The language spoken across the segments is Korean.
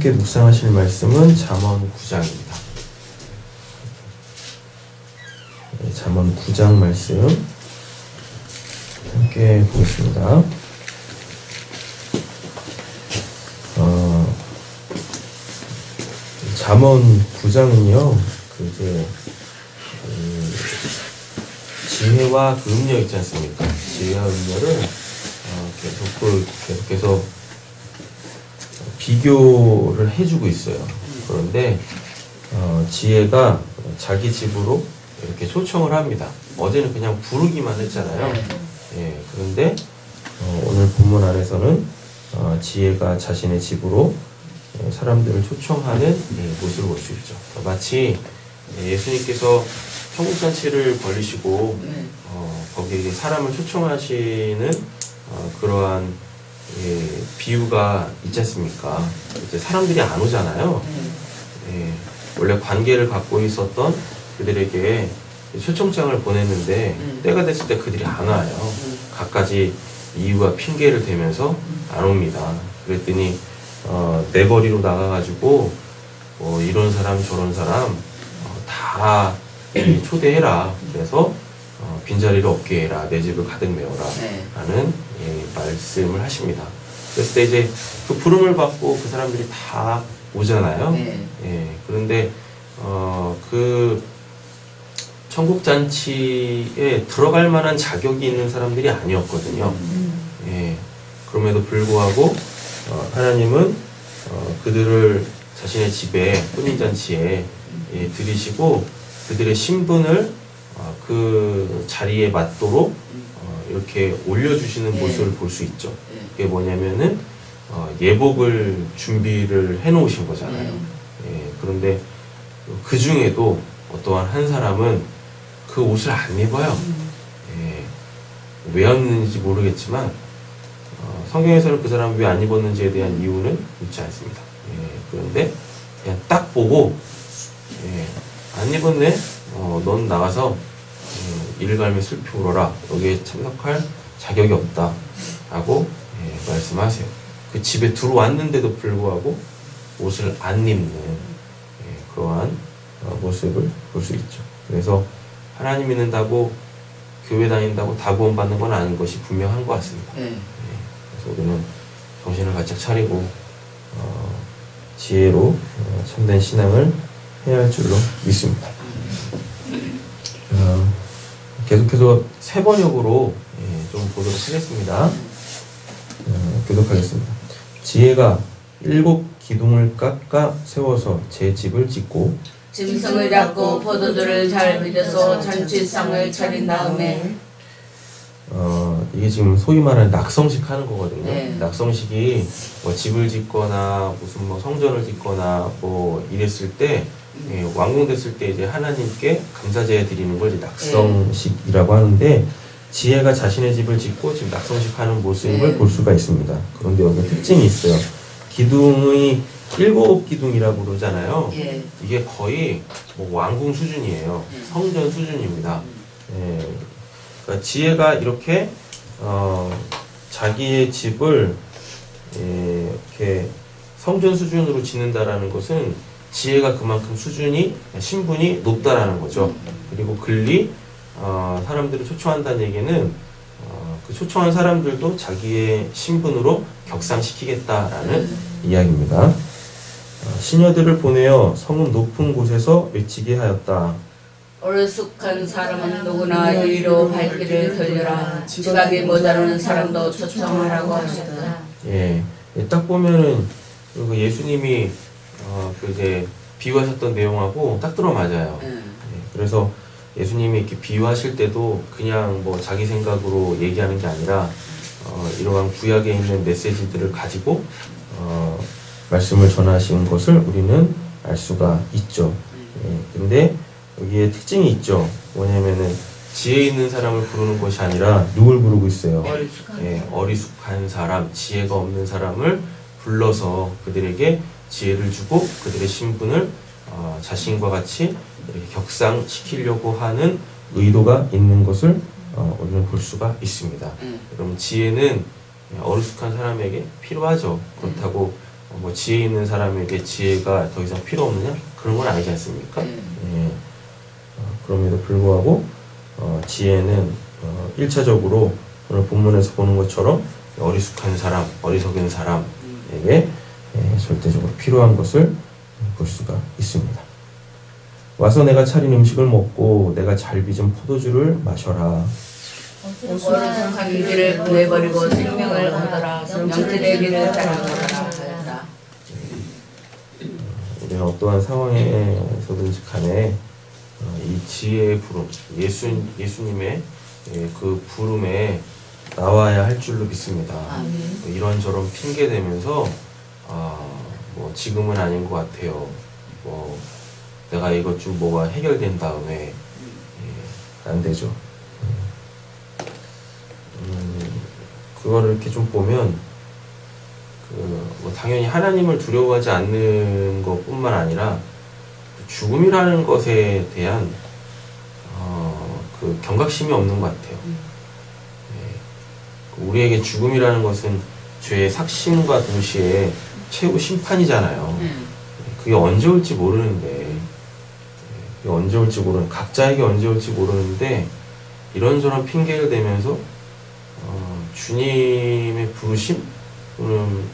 함께 묵상하실 말씀은 잠언 9장입니다. 잠언 9장 말씀 함께 보겠습니다. 잠언 9장은요, 지혜와 그 음료 있지 않습니까? 지혜와 음료를 계속해서 비교를 해주고 있어요. 그런데 지혜가 자기 집으로 이렇게 초청을 합니다. 어제는 그냥 부르기만 했잖아요. 예, 그런데 오늘 본문 안에서는 지혜가 자신의 집으로 사람들을 초청하는 모습을 볼 수 있죠. 마치 예수님께서 천국잔치를 벌리시고 거기에 사람을 초청하시는 그러한 비유가 있지 않습니까? 이제 사람들이 안 오잖아요. 원래 관계를 갖고 있었던 그들에게 초청장을 보냈는데 때가 됐을 때 그들이 안 와요. 갖가지 이유와 핑계를 대면서 안 옵니다. 그랬더니 내거리로 나가가지고 이런 사람 저런 사람 다 초대해라. 그래서 빈자리를 없게 해라. 내 집을 가득 메워라. 라는 말씀을 하십니다. 그랬을 때 이제 그 부름을 받고 그 사람들이 다 오잖아요. 그런데 그 천국잔치에 들어갈 만한 자격이 있는 사람들이 아니었거든요. 그럼에도 불구하고 하나님은 그들을 자신의 집에 혼인잔치에 들이시고 그들의 신분을 그 자리에 맞도록 이렇게 올려주시는 모습을 볼 수 있죠. 그게 뭐냐면은 예복을 준비를 해놓으신 거잖아요. 그런데 그 중에도 어떠한 한 사람은 그 옷을 안 입어요. 왜 안 입는지 모르겠지만 성경에서는 그 사람이 왜 안 입었는지에 대한 이유는 있지 않습니다. 그런데 그냥 딱 보고 안 입었네? 넌 나가서 일갈미 슬피 울어라. 여기에 참석할 자격이 없다. 라고 말씀하세요. 그 집에 들어왔는데도 불구하고 옷을 안 입는 그러한 모습을 볼 수 있죠. 그래서 하나님 믿는다고 교회 다닌다고 다 구원받는 건 아닌 것이 분명한 것 같습니다. 그래서 우리는 정신을 바짝 차리고 지혜로 참된 신앙을 해야 할 줄로 믿습니다. 계속해서 세 번역으로 좀 보도록 하겠습니다. 교독하겠습니다. 지혜가 7 기둥을 깎아 세워서 제 집을 짓고 짐승을 잡고 포도주를 잘 빚어서 잔치상을 차린 다음에 이게 지금 소위 말하는 낙성식 하는 거거든요. 낙성식이 뭐 집을 짓거나 무슨 뭐 성전을 짓거나 뭐 이랬을 때 완공됐을 때 이제 하나님께 감사제에 드리는 걸 이제 낙성식이라고 하는데 지혜가 자신의 집을 짓고 지금 낙성식 하는 모습을 볼 수가 있습니다. 그런데 여기 특징이 있어요. 기둥의 7 기둥이라고 그러잖아요. 이게 거의 뭐 왕궁 수준이에요. 성전 수준입니다. 그러니까 지혜가 이렇게 자기의 집을 이렇게 성전 수준으로 짓는다라는 것은 지혜가 그만큼 수준이 신분이 높다라는 거죠. 그리고 글리 사람들을 초청한다는 얘기는 그 초청한 사람들도 자기의 신분으로 격상시키겠다라는 이야기입니다. 시녀들을 보내어 성읍 높은 곳에서 외치게 하였다. 어리숙한 사람은 누구나 이리로 발길을 돌려라. 지각이 모자라는 사람도 초청하라고 하셨다. 딱 보면은 예수님이 이제 비유하셨던 내용하고 딱 들어맞아요. 그래서 예수님이 이렇게 비유하실 때도 그냥 뭐 자기 생각으로 얘기하는 게 아니라 이러한 구약에 있는 메시지들을 가지고 말씀을 전하신 것을 우리는 알 수가 있죠. 근데 여기에 특징이 있죠. 뭐냐면은 지혜 있는 사람을 부르는 것이 아니라 누굴 부르고 있어요? 어리숙한 사람, 지혜가 없는 사람을 불러서 그들에게 지혜를 주고 그들의 신분을 자신과 같이 이렇게 격상시키려고 하는 의도가 있는 것을 우리는 볼 수가 있습니다. 그럼 지혜는 어리숙한 사람에게 필요하죠. 그렇다고 뭐 지혜 있는 사람에게 지혜가 더 이상 필요 없느냐? 그런 건 아니지 않습니까? 예. 그럼에도 불구하고 지혜는 1차적으로 오늘 본문에서 보는 것처럼 어리숙한 사람, 어리석은 사람에게 절대적으로 필요한 것을 볼 수가 있습니다. 와서 내가 차린 음식을 먹고 내가 잘 빚은 포도주를 마셔라. 어리석한 길을 보내버리고 생명을 얻어라. 명철의 길을 따라가라 하였다. 우리가 어떠한 상황에서든지 간에 이 지혜의 부름, 예수님의 그 부름에 나와야 할 줄로 믿습니다. 이런저런 핑계 대면서 뭐 지금은 아닌 것 같아요. 뭐 내가 이것 좀 뭐가 해결된 다음에 안 되죠. 그거를 이렇게 좀 보면 뭐 당연히 하나님을 두려워하지 않는 것뿐만 아니라 죽음이라는 것에 대한 그 경각심이 없는 것 같아요. 우리에게 죽음이라는 것은 죄의 삭심과 동시에 최후 심판이잖아요. 그게 언제 올지 모르는데, 각자에게 언제 올지 모르는데, 이런저런 핑계를 대면서, 주님의 부르심, 또는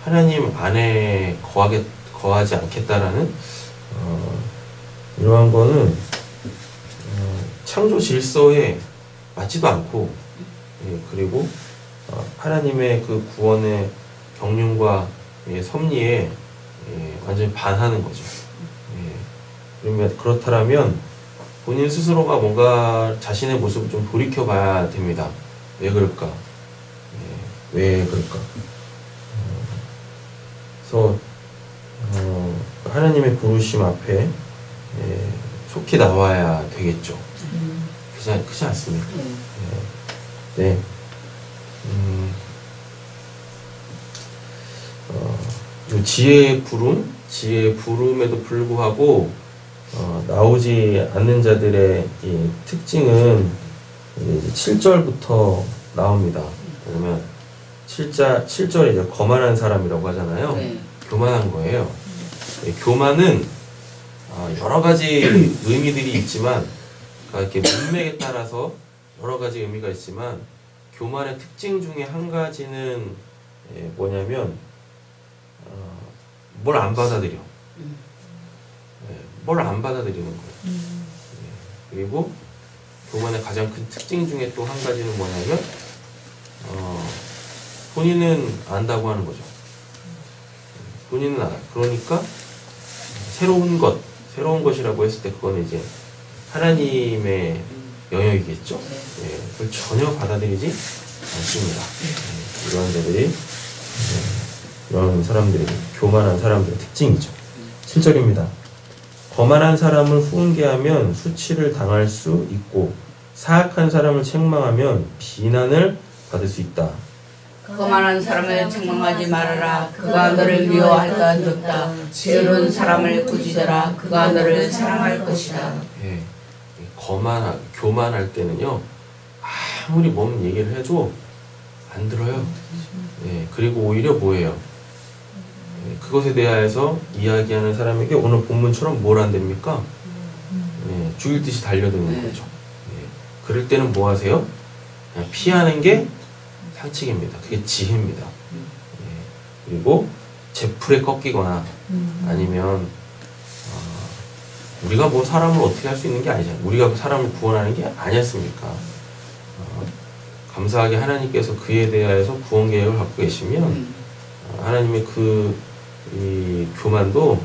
하나님 안에 거하지 않겠다라는, 이러한 거는, 창조 질서에 맞지도 않고, 그리고, 하나님의 그 구원의 경륜과 섭리에 완전히 반하는 거죠. 그러면 그렇다면 본인 스스로가 뭔가 자신의 모습을 좀 돌이켜 봐야 됩니다. 왜 그럴까? 왜 그럴까? 그래서 하나님의 부르심 앞에 속히 나와야 되겠죠. 그렇지 않습니까? 네. 지혜의 부름에도 불구하고 나오지 않는 자들의 이 특징은 7절부터 나옵니다. 그러면 7절에 이제 거만한 사람이라고 하잖아요. 교만한 거예요. 교만은 여러 가지 의미들이 있지만, 그러니까 이렇게 문맥에 따라서 여러 가지 의미가 있지만, 교만의 특징 중에 한 가지는 뭐냐면 뭘 안 받아들여. 뭘 안 받아들이는 거예요. 그리고 교만의 가장 큰 특징 중에 또 한 가지는 뭐냐면 본인은 안다고 하는 거죠. 본인은 알아. 그러니까 새로운 것이라고 했을 때 그거는 이제 하나님의 영역이겠죠. 그걸 전혀 받아들이지 않습니다. 이런 자들이 이런 사람들이 교만한 사람들의 특징이죠. 7절입니다. 거만한 사람을 훈계하면 수치를 당할 수 있고 사악한 사람을 책망하면 비난을 받을 수 있다. 거만한 사람을 책망하지 말아라. 그가 너를 미워할까 두렵다. 게으른 사람을 꾸짖어라. 그가 너를 사랑할 것이다. 교만할 때는요, 아무리 뭔 얘기를 해도 안 들어요. 그리고 오히려 뭐예요? 그것에 대하여서 이야기하는 사람에게 오늘 본문처럼 뭘 안 됩니까? 죽일 듯이 달려드는 거죠. 그럴 때는 뭐 하세요? 그냥 피하는 게 상책입니다. 그게 지혜입니다. 그리고 제풀에 꺾이거나 아니면 우리가 뭐 사람을 어떻게 할 수 있는 게 아니잖아요. 우리가 사람을 구원하는 게 아니었습니까? 감사하게 하나님께서 그에 대하여서 구원 계획을 갖고 계시면 하나님의 이 교만도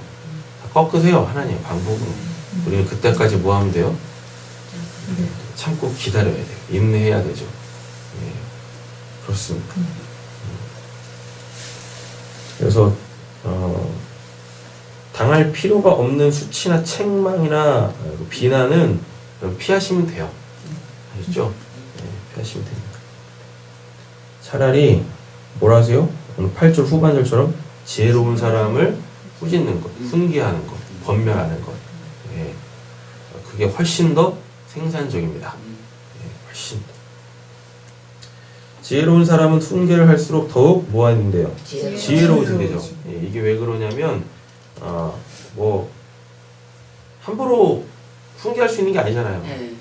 다 꺾으세요. 하나님의 방법으로. 우리는 그때까지 뭐 하면 돼요? 참고 기다려야 돼요. 인내해야 되죠. 그렇습니다. 그래서 당할 필요가 없는 수치나 책망이나 비난은 피하시면 돼요. 아시죠? 피하시면 됩니다. 차라리 뭘 하세요? 오늘 8절 후반절처럼 지혜로운 사람을 꾸짖는 것, 훈계하는 것, 번멸하는 것. 그게 훨씬 더 생산적입니다. 훨씬 더. 지혜로운 사람은 훈계를 할수록 더욱 뭐 하는데요? 지혜로워진대요. 지혜로워진대죠. 예, 이게 왜 그러냐면 뭐 함부로 훈계할 수 있는 게 아니잖아요. 네.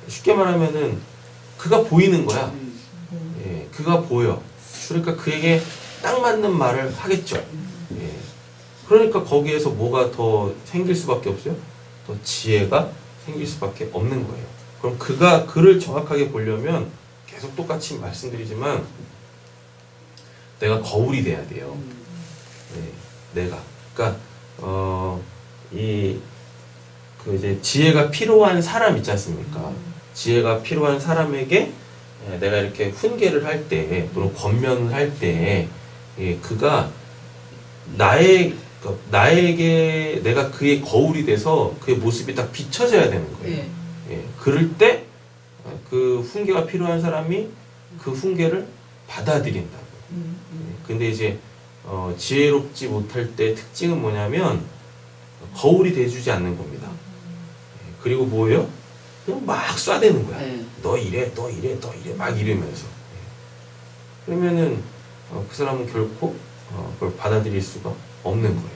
쉽게 말하면은 그가 보이는 거야. 음. 예, 그가 보여. 그러니까 그에게 딱 맞는 말을 하겠죠. 예. 그러니까 거기에서 뭐가 더 생길 수밖에 없어요? 더 지혜가 생길 수밖에 없는 거예요. 그럼 그를 정확하게 보려면 계속 똑같이 말씀드리지만 내가 거울이 돼야 돼요. 네, 내가. 그러니까 이제 지혜가 필요한 사람 있지 않습니까? 지혜가 필요한 사람에게 내가 이렇게 훈계를 할 때 또는 권면을 할 때 그가 나에게 내가 그의 거울이 돼서 그의 모습이 딱 비춰져야 되는 거예요. 네. 예, 그럴 때 그 훈계가 필요한 사람이 그 훈계를 받아들인다고. 근데 이제 지혜롭지 못할 때 특징은 뭐냐면 거울이 돼주지 않는 겁니다. 예, 그리고 뭐예요? 그냥 막 쏴대는 거야. 네. 너 이래, 너 이래, 너 이래 막 이러면서. 예. 그러면은 그 사람은 결코 그걸 받아들일 수가 없는 거예요.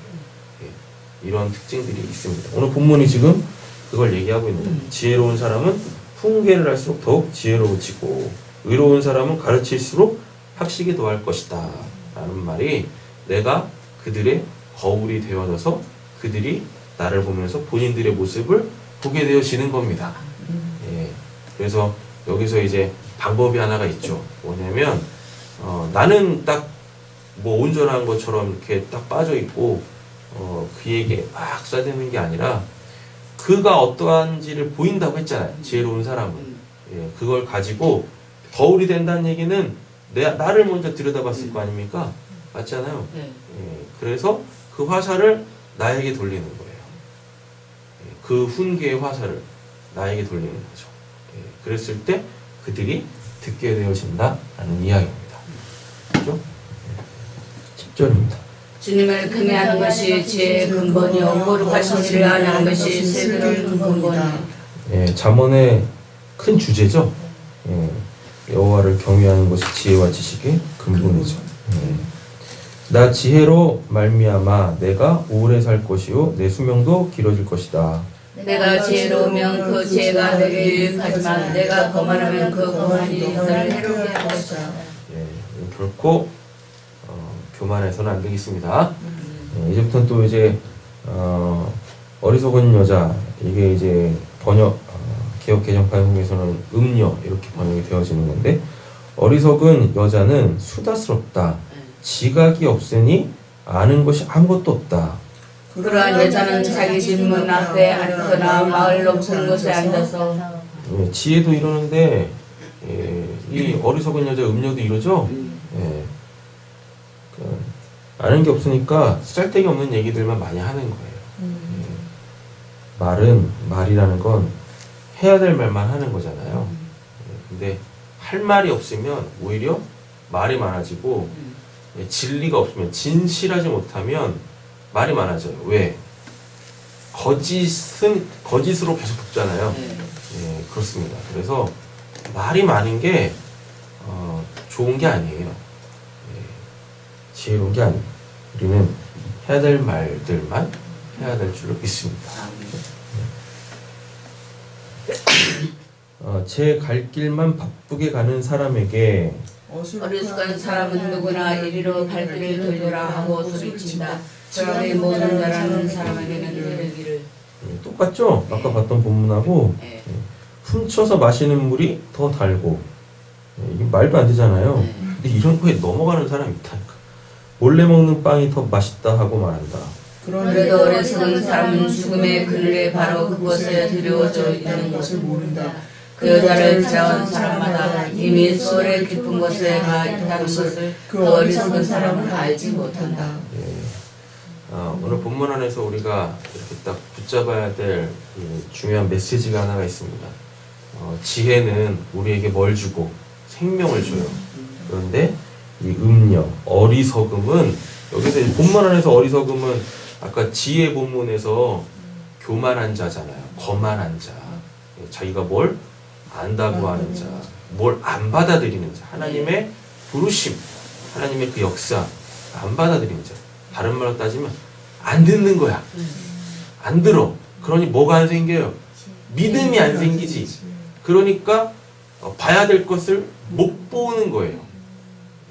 예, 이런 특징들이 있습니다. 오늘 본문이 지금 그걸 얘기하고 있는 거예요. 지혜로운 사람은 훈계를 할수록 더욱 지혜로워지고 의로운 사람은 가르칠수록 학식이 더할 것이다 라는 말이 내가 그들의 거울이 되어져서 그들이 나를 보면서 본인들의 모습을 보게 되어지는 겁니다. 예, 그래서 여기서 이제 방법이 하나가 있죠. 뭐냐면 나는 딱 뭐 온전한 것처럼 이렇게 딱 빠져 있고 그에게 막 쏴대는 게 아니라 그가 어떠한지를 보인다고 했잖아요. 지혜로운 사람은. 예, 그걸 가지고 거울이 된다는 얘기는 나를 먼저 들여다봤을 거 아닙니까? 맞잖아요. 네. 예, 그래서 그 화살을 나에게 돌리는 거예요. 예, 그 훈계의 화살을 나에게 돌리는 거죠. 예, 그랬을 때 그들이 듣게 되어진다라는 이야기입니다. 그죠? 10절입니다. 주님을 금해하는 것이 지혜의 근본이요 거룩하신 일을 안 하는 것이 세상의 근본이요. 예, 잠언의 큰 주제죠. 예, 여호와를 경외하는 것이 지혜와 지식의 근본이죠. 예. 나 지혜로 말미암아 내가 오래 살 것이요 내 수명도 길어질 것이다. 내가 지혜로우면 그 지혜가 내게 유익하지만 내가 거만하면 그 거만이 너를 해롭게 할 것이다. 예, 결코 교만해서는 안 되겠습니다. 예, 이제부터는 또 이제 어리석은 여자, 이게 이제 번역 개역 개정판에서는 음녀 이렇게 번역이 되어지는 건데, 어리석은 여자는 수다스럽다. 지각이 없으니 아는 것이 아무것도 없다. 그러한 여자는 자기 집 문 앞에 앉거나 마을 높은 곳에 앉아서. 예, 지혜도 이러는데 이 어리석은 여자 음녀도 이러죠. 예. 아는 게 없으니까 쓸데기 없는 얘기들만 많이 하는 거예요. 말이라는 건 해야 될 말만 하는 거잖아요. 근데 할 말이 없으면 오히려 말이 많아지고 진리가 없으면 진실하지 못하면 말이 많아져요. 왜? 거짓은 거짓으로 계속 붙잖아요. 예, 그렇습니다. 그래서 말이 많은 게 좋은 게 아니에요. 지혜로운 게 아니에요. 우리는 해야 될 말들만 해야 될 줄로 믿습니다. 제 갈 길만 바쁘게 가는 사람에게 어리석은 사람은 누구나 이리로 발길을 돌려라 하고 소리친다. 저의 모든 자라는 사람에게는 이르기를. 똑같죠? 아까 봤던 본문하고. 훔쳐서 마시는 물이 더 달고. 이게 말도 안 되잖아요. 근데 이런 거에 넘어가는 사람이 있다니까. 몰래 먹는 빵이 더 맛있다 하고 말한다. 그래도 어리석은 사람은 죽음의 그늘에 바로 그곳에 들여져 있다는 것을 모른다. 그 여자를 찾아온 사람마다 이미 수월의 깊은 곳에 가 있다는 것을 그 어리석은 사람은 알지 못한다. 오늘 본문 안에서 우리가 이렇게 딱 붙잡아야 될 중요한 메시지가 하나가 있습니다. 지혜는 우리에게 뭘 주고 생명을 줘요. 그런데 이 음녀, 어리석음은, 여기서 본문 안에서 어리석음은 아까 지혜 본문에서 교만한 자잖아요. 거만한 자. 자기가 뭘 안다고 하는 자. 뭘 안 받아들이는 자. 하나님의 부르심, 하나님의 그 역사 안 받아들입니다. 다른 말로 따지면 안 듣는 거야. 안 들어. 그러니 뭐가 안 생겨요? 믿음이 안 생기지. 그러니까 봐야 될 것을 못 보는 거예요.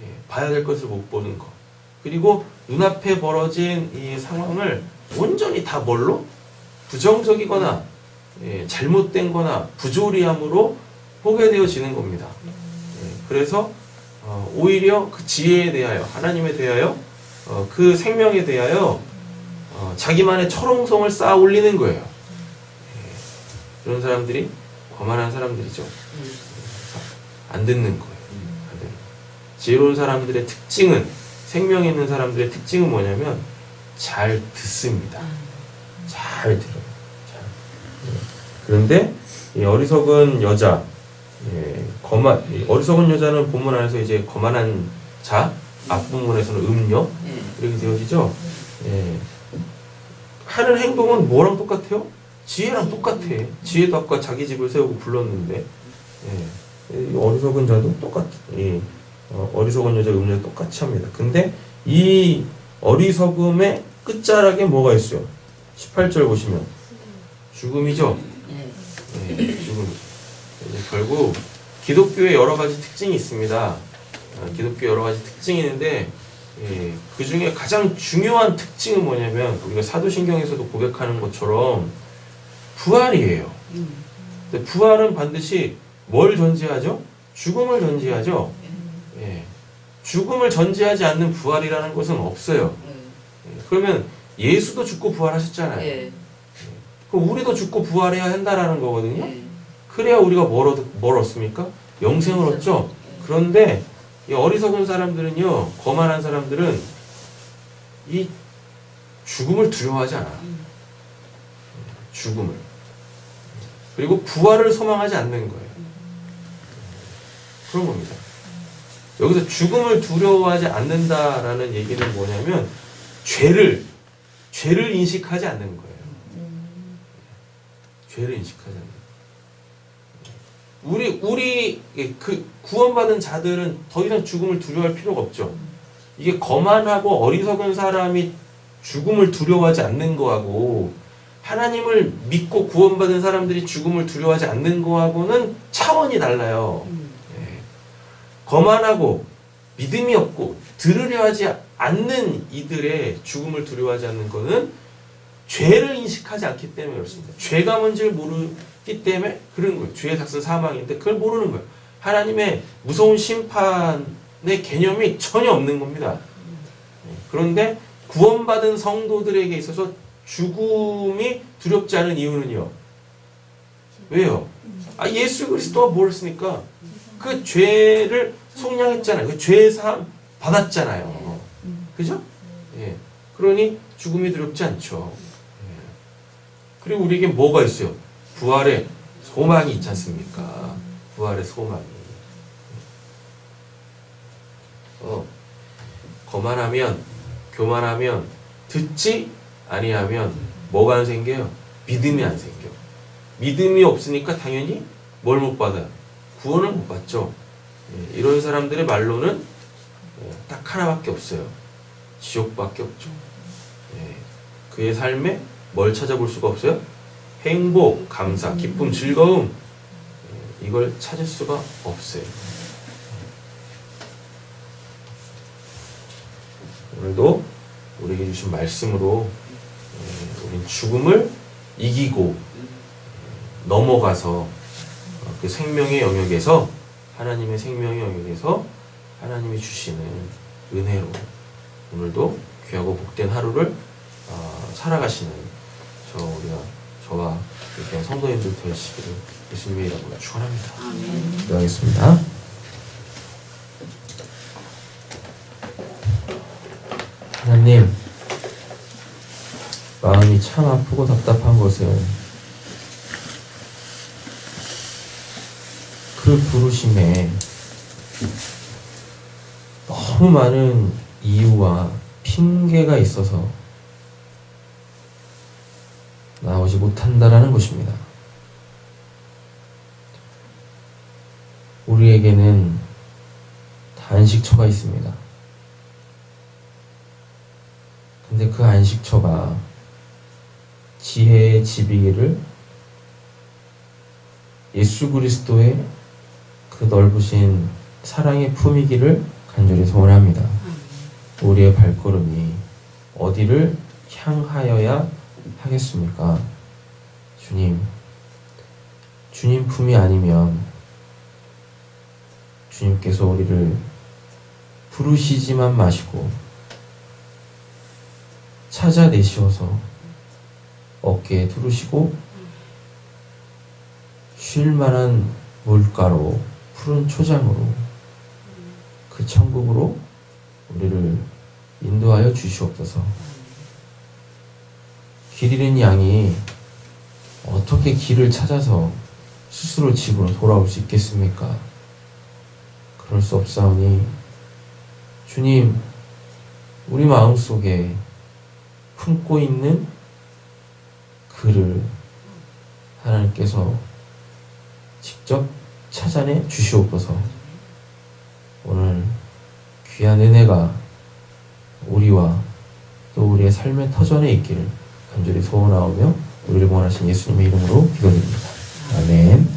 예, 봐야 될 것을 못 보는 거. 그리고 눈앞에 벌어진 이 상황을 온전히 다 뭘로? 부정적이거나 잘못된 거나 부조리함으로 보게 되어지는 겁니다. 그래서 오히려 그 지혜에 대하여, 하나님에 대하여, 그 생명에 대하여 자기만의 철옹성을 쌓아 올리는 거예요. 그런 사람들이 거만한 사람들이죠. 안 듣는 거예요. 안 듣는. 지혜로운 사람들의 특징은, 생명이 있는 사람들의 특징은 뭐냐면 잘 듣습니다. 잘 들어요. 그런데 이 어리석은 여자, 어리석은 여자는 본문 안에서 이제 거만한 자, 앞부분에서는 음녀 이렇게 되어지죠. 하는 행동은 뭐랑 똑같아요? 지혜랑 똑같아. 지혜도 아까 자기 집을 세우고 불렀는데, 어리석은 자도 똑같아. 어리석은 여자 음녀도 똑같이 합니다. 근데 이 어리석음의 끝자락에 뭐가 있어요? 18절 보시면 죽음이죠. 죽음. 결국 기독교에 여러 가지 특징이 있습니다. 기독교 여러 가지 특징이 있는데 그 중에 가장 중요한 특징은 뭐냐면 우리가 사도신경에서도 고백하는 것처럼 부활이에요. 근데 부활은 반드시 뭘 전제하죠? 죽음을 전제하죠. 죽음을 전제하지 않는 부활이라는 것은 없어요. 그러면 예수도 죽고 부활하셨잖아요. 그럼 우리도 죽고 부활해야 한다라는 거거든요. 그래야 우리가 뭘 얻습니까? 영생을 얻죠. 그런데 이 어리석은 사람들은요, 거만한 사람들은 이 죽음을 두려워하지 않아. 죽음을. 그리고 부활을 소망하지 않는 거예요. 그런 겁니다. 여기서 죽음을 두려워하지 않는다라는 얘기는 뭐냐면 죄를 인식하지 않는 거예요. 죄를 인식하지 않는. 우리 그 구원받은 자들은 더 이상 죽음을 두려워할 필요가 없죠. 이게 거만하고 어리석은 사람이 죽음을 두려워하지 않는 거하고 하나님을 믿고 구원받은 사람들이 죽음을 두려워하지 않는 거하고는 차원이 달라요. 거만하고 믿음이 없고 들으려 하지 않는 이들의 죽음을 두려워하지 않는 것은 죄를 인식하지 않기 때문에 그렇습니다. 죄가 뭔지를 모르기 때문에 그런 거예요. 죄의 삭은 사망인데 그걸 모르는 거예요. 하나님의 무서운 심판의 개념이 전혀 없는 겁니다. 그런데 구원받은 성도들에게 있어서 죽음이 두렵지 않은 이유는요. 왜요? 예수 그리스도가 뭘 했으니까 그 죄를 속량했잖아요. 그 죄의 사함 받았잖아요. 그죠? 그러니 죽음이 두렵지 않죠. 그리고 우리에게 뭐가 있어요? 부활의 소망이 있지 않습니까? 부활의 소망이. 거만하면, 교만하면, 듣지 아니하면 뭐가 안 생겨요? 믿음이 안 생겨. 믿음이 없으니까 당연히 뭘 못 받아요? 구원을 못 받죠. 이런 사람들의 말로는 딱 하나밖에 없어요. 지옥밖에 없죠. 그의 삶에 뭘 찾아볼 수가 없어요? 행복, 감사, 기쁨, 즐거움, 이걸 찾을 수가 없어요. 오늘도 우리에게 주신 말씀으로 우린 죽음을 이기고 넘어가서 그 생명의 영역에서, 하나님의 생명의 영역에서 하나님이 주시는 은혜로 오늘도 귀하고 복된 하루를 살아가시는 저와 이렇게 성도님들 되시기를 예수님의 이름으로 축원합니다. 기도하겠습니다. 하나님, 마음이 참 아프고 답답한 것은 그 부르심에 너무 많은 이유와 핑계가 있어서 나오지 못한다라는 것입니다. 우리에게는 안식처가 있습니다. 근데 그 안식처가 지혜의 집이기를 예수 그리스도의 그 넓으신 사랑의 품이기를 간절히 소원합니다. 우리의 발걸음이 어디를 향하여야 하겠습니까? 주님 품이 아니면 주님께서 우리를 부르시지만 마시고 찾아내시어서 어깨에 두르시고 쉴만한 물가로 푸른 초장으로 그 천국으로 우리를 인도하여 주시옵소서. 길 잃은 양이 어떻게 길을 찾아서 스스로 집으로 돌아올 수 있겠습니까? 그럴 수 없사오니 주님, 우리 마음속에 품고 있는 그를 하나님께서 직접 찾아내 주시옵소서. 오늘 귀한 은혜가 우리와 또 우리의 삶의 터전에 있기를 간절히 소원하오며 우리를 구원하신 예수님의 이름으로 기도드립니다. 아멘.